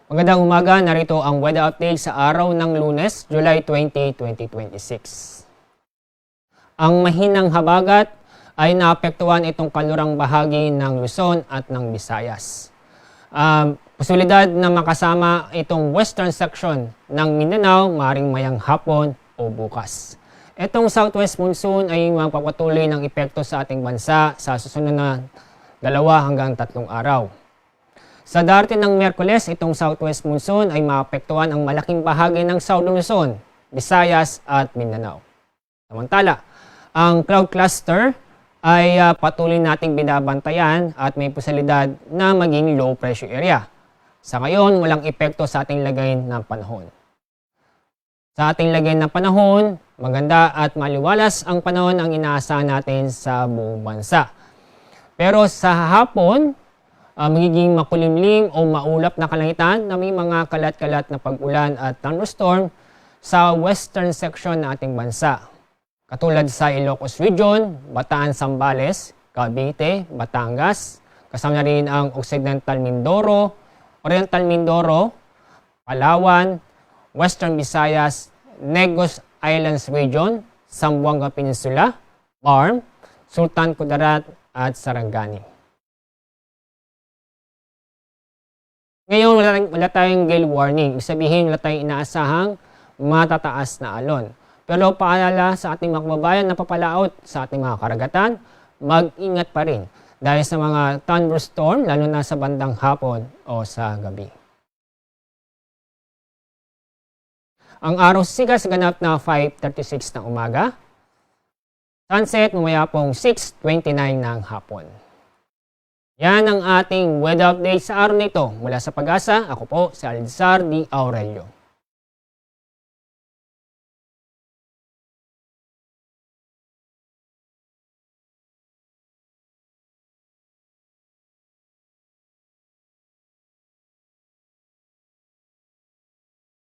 Magandang umaga, narito ang weather update sa araw ng Lunes, July 20, 2026. Ang mahinang habagat ay naapektuhan itong kalurang bahagi ng Luzon at ng Visayas. Posibilidad na makasama itong western section ng Mindanao, maaaring mayang hapon o bukas. Itong southwest monsoon ay magpapatuloy ng epekto sa ating bansa sa susunod na 2 hanggang 3 araw. Sa darating ng Miyerkules, itong southwest monsoon ay maapektuhan ang malaking bahagi ng Southern Luzon, Visayas at Mindanao. Samantala, ang cloud cluster ay patuloy nating binabantayan at may posibilidad na maging low pressure area. Sa ngayon, walang epekto sa ating lagay ng panahon. Sa ating lagay ng panahon, maganda at maliwalas ang panahon ang inaasahan natin sa buong bansa. Pero sa hapon, magiging makulimlim o maulap na kalangitan na may mga kalat-kalat na pag-ulan at thunderstorm sa western section ng ating bansa. Katulad sa Ilocos Region, Bataan, Zambales, Cavite, Batangas, kasama na rin ang Occidental Mindoro, Oriental Mindoro, Palawan, Western Visayas, Negros Islands Region, Zamboanga Peninsula, Barm, Sultan Kudarat at Sarangani. Ngayon, wala tayong gale warning. Ibig sabihin, wala tayong inaasahang matataas na alon. Pero paalala sa ating mga kababayan na papalaot sa ating mga karagatan, mag-ingat pa rin dahil sa mga thunderstorm, lalo na sa bandang hapon o sa gabi. Ang araw sigas ganap na 5:36 ng umaga. Sunset mamaya pong 6:29 ng hapon. Yan ang ating weather update sa araw nito. Mula sa Pag-asa, ako po si Alizar D. Aurelio.